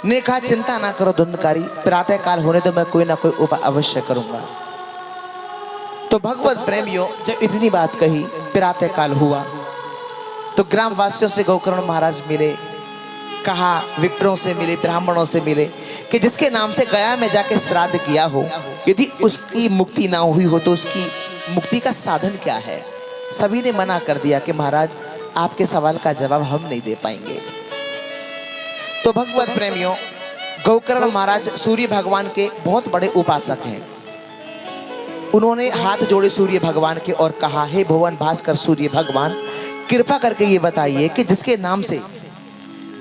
ने कहा चिंता ना करो धुंधकारी, प्रातः काल होने तो मैं कोई ना कोई उपाय अवश्य करूंगा। तो भगवत प्रेमियों जब इतनी बात कही, प्रातः काल हुआ तो ग्राम वासियों से गोकर्ण महाराज मिले, कहा विप्रों से मिले, ब्राह्मणों से मिले कि जिसके नाम से गया में जाके श्राद्ध किया हो, यदि उसकी मुक्ति ना हुई हो तो उसकी मुक्ति का साधन क्या है। सभी ने मना कर दिया कि महाराज आपके सवाल का जवाब हम नहीं दे पाएंगे। तो भगवत प्रेमियों गोकर्ण महाराज सूर्य भगवान के बहुत बड़े उपासक हैं। उन्होंने हाथ जोड़े सूर्य भगवान के और कहा, हे भुवन भास्कर सूर्य भगवान, कृपा करके ये बताइए कि जिसके नाम से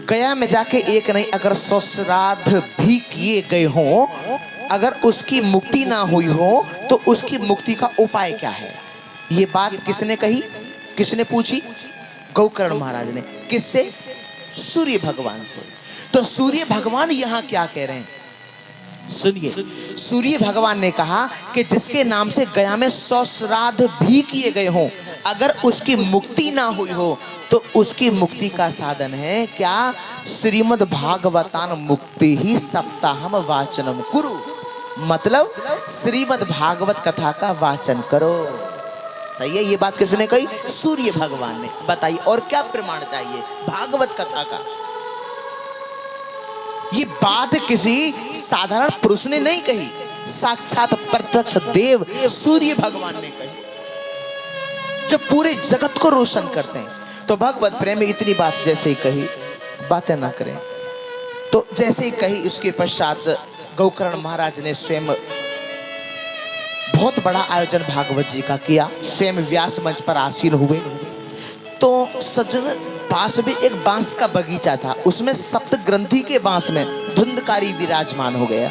गया में जाके एक नहीं अगर 100 श्राद्ध भी किए गए हों, अगर उसकी मुक्ति ना हुई हो तो उसकी मुक्ति का उपाय क्या है। ये बात किसने कही, किसने पूछी? गोकर्ण महाराज ने। किससे? सूर्य भगवान से। तो सूर्य भगवान यहां क्या कह रहे हैं सुनिए। सूर्य भगवान ने कहा कि जिसके नाम से गया में 100 श्राद्ध भी किए गए हों, अगर उसकी मुक्ति ना हुई हो तो उसकी मुक्ति का साधन है क्या? श्रीमद् भागवतान मुक्ति ही सप्ताहम वाचनम कुरु। मतलब श्रीमद् भागवत कथा का वाचन करो। सही है। ये बात किसने कही? सूर्य भगवान ने। बताइए और क्या प्रमाण चाहिए भागवत कथा का? ये बात किसी साधारण पुरुष ने नहीं कही, साक्षात प्रत्यक्ष देव सूर्य भगवान ने कही, जो पूरे जगत को रोशन करते हैं। तो भगवत प्रेम में इतनी बात जैसे ही कही, बातें ना करें, तो जैसे ही कही उसके पश्चात गोकर्ण महाराज ने स्वयं बहुत बड़ा आयोजन भागवत जी का किया। स्वयं व्यास मंच पर आसीन हुए। तो सज्जन पास में एक बांस का बगीचा था, उसमें सप्त ग्रंथि के बांस में धुंधकारी विराजमान हो गया।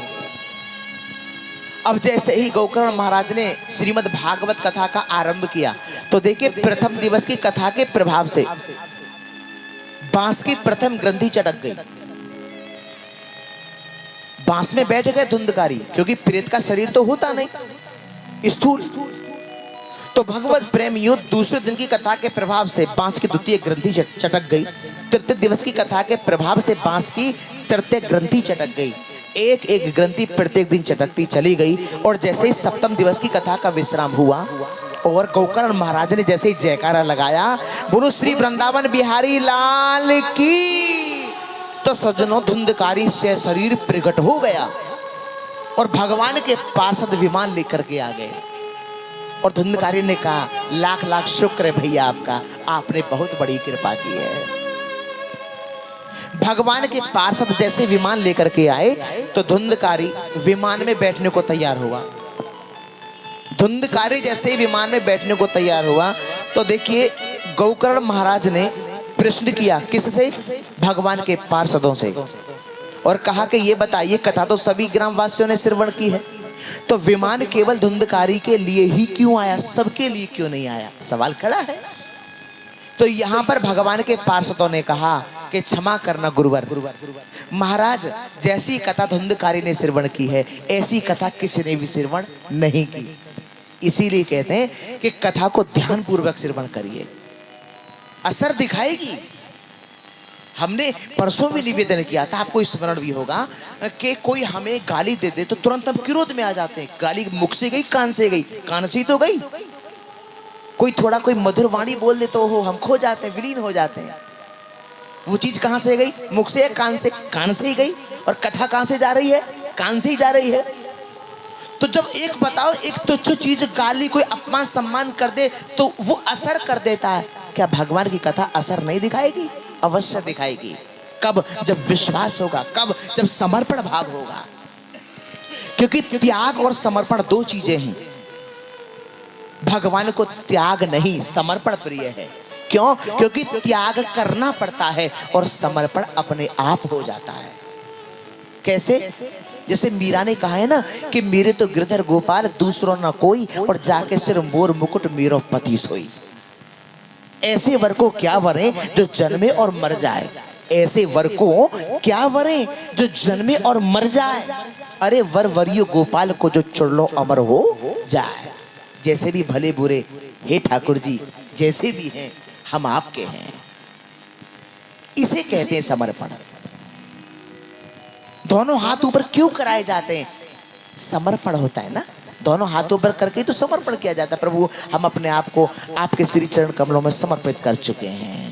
अब जैसे ही गोकर्ण महाराज ने श्रीमद् भागवत कथा का आरंभ किया तो देखिए प्रथम दिवस की कथा के प्रभाव से बांस की प्रथम ग्रंथि चटक गई। बांस में बैठ गए धुंधकारी, क्योंकि प्रेत का शरीर तो होता नहीं, स्थूल। तो भगवत प्रेमियों दूसरे दिन की कथा के प्रभाव से बांस की द्वितीय ग्रंथि चटक गई। तृतीय दिवस की कथा के प्रभाव से बांस की तृतीय ग्रंथि चटक गई। एक एक ग्रंथि प्रत्येक दिन चटकती चली गई। और जैसे ही सप्तम दिवस की कथा का विश्राम हुआ और गोकर्ण महाराज ने जैसे ही जयकारा लगाया, बोलो श्री वृंदावन बिहारी लाल की, तो सज्जनों धुंधकारी से शरीर प्रकट हो गया और भगवान के पार्षद विमान लेकर के आ गए। और धुंधकारी ने कहा, लाख लाख शुक्र है भैया आपका, आपने बहुत बड़ी कृपा की है। भगवान के पार्षद जैसे विमान लेकर के आए तो धुंधकारी विमान में बैठने को तैयार हुआ। धुंधकारी जैसे विमान में बैठने को तैयार हुआ तो देखिए गोकर्ण महाराज ने प्रश्न किया, किससे? भगवान के पार्षदों से, और कहा कि ये बताइए कथा तो सभी ग्रामवासियों ने श्रवण की है, तो विमान केवल धुंधकारी के लिए ही क्यों आया, सबके लिए क्यों नहीं आया? सवाल खड़ा है। तो यहां पर भगवान के पार्षदों ने कहा कि क्षमा करना गुरुवर, महाराज जैसी कथा धुंधकारी ने श्रवण की है ऐसी कथा किसी ने भी श्रवण नहीं की। इसीलिए कहते हैं कि कथा को ध्यान पूर्वक श्रवण करिए, असर दिखाएगी। हमने परसों भी निवेदन किया था, आपको स्मरण भी होगा कि कोई हमें गाली दे दे तो तुरंत हम क्रोध में आ जाते हैं। गाली मुख से गई कान से गई, कान से ही तो गई। कोई थोड़ा कोई मधुर वाणी बोल दे तो हो हम खो जाते हैं, विलीन हो जाते हैं। वो चीज कहां से गई? मुख से या कान से? कान से ही गई। और कथा कहां से जा रही है? कान से ही जा रही है। तो जब एक बताओ एक तुच्छ चीज गाली कोई अपमान सम्मान कर दे तो वो असर कर देता है, क्या भगवान की कथा असर नहीं दिखाएगी? अवश्य दिखाएगी। कब? जब विश्वास होगा, कब? जब समर्पण भाव होगा। क्योंकि त्याग और समर्पण दो चीजें हैं। भगवान को त्याग नहीं समर्पण प्रिय है। क्यों? क्योंकि त्याग करना पड़ता है और समर्पण अपने आप हो जाता है। कैसे? जैसे मीरा ने कहा है ना कि मेरे तो गिरधर गोपाल दूसरों ना कोई, और जाके सिर मोर मुकुट मेरो पति सोई। ऐसे वर को क्या वरें जो जन्मे और मर जाए। ऐसे वर को क्या वरें जो जन्मे और मर जाए। अरे वर वरियो गोपाल को जो चुड़ लो अमर हो जाए। जैसे भी भले बुरे हे ठाकुर जी, जैसे भी हैं हम आपके हैं। इसे कहते हैं समर्पण। दोनों हाथ ऊपर क्यों कराए जाते हैं? समर्पण होता है ना, दोनों हाथ ऊपर करके ही तो समर्पण किया जाता है। प्रभु हम अपने आप को आपके श्री चरण कमलों में समर्पित कर चुके हैं।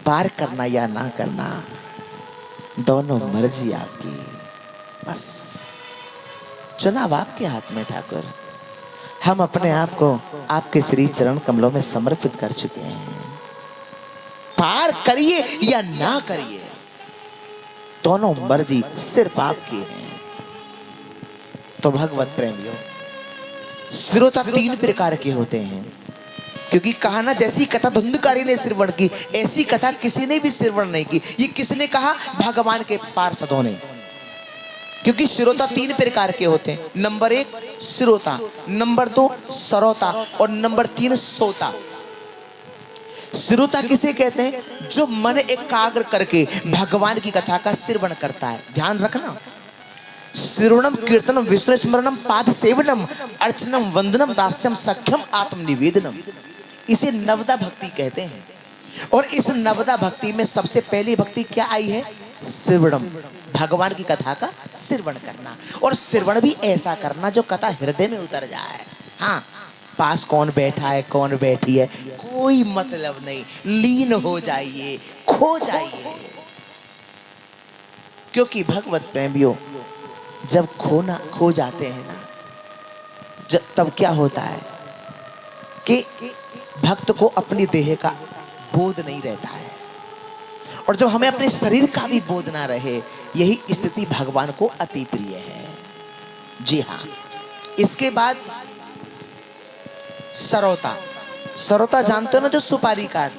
पार करना या ना करना दोनों मर्जी आपकी, बस चुनाव आपके हाथ में ठाकुर। हम अपने आप को आपके श्री चरण कमलों में समर्पित कर चुके हैं। पार करिए या ना करिए दोनों मर्जी सिर्फ आपकी है। तो भगवत प्रेमियों, श्रोता 3 प्रकार के होते हैं, क्योंकि कहा ना जैसी कथा धुंधकारी ने श्रवण की ऐसी कथा किसी ने भी श्रवण नहीं की। ये किसने कहा? भगवान के पार्षदों ने। क्योंकि श्रोता 3 प्रकार के होते हैं। नंबर 1 श्रोता, नंबर 2 सरोता और नंबर 3 सोता। श्रोता किसे कहते हैं? जो मन एकाग्र करके भगवान की कथा का श्रवण करता है। ध्यान रखना, श्रवणम कीर्तनम विष्णु स्मरणम पाद सेवनम अर्चनम वंदनम दास्यम सख्यम आत्मनिवेदनम, इसे नवदा भक्ति कहते हैं। और इस नवदा भक्ति में सबसे पहली भक्ति क्या आई है? श्रवणम, भगवान की कथा का श्रवण करना। और श्रवण भी ऐसा करना जो कथा हृदय में उतर जाए। हाँ, पास कौन बैठा है कौन बैठी है कोई मतलब नहीं, लीन हो जाइए, खो जाइए। क्योंकि भगवत प्रेमियों जब खो जाते हैं ना, तब क्या होता है कि भक्त को अपनी देह का बोध नहीं रहता है। और जब हमें अपने शरीर का भी बोध ना रहे, यही स्थिति भगवान को अति प्रिय है। जी हाँ। इसके बाद सरोता। सरोता जानते हो ना, जो सुपारी काटता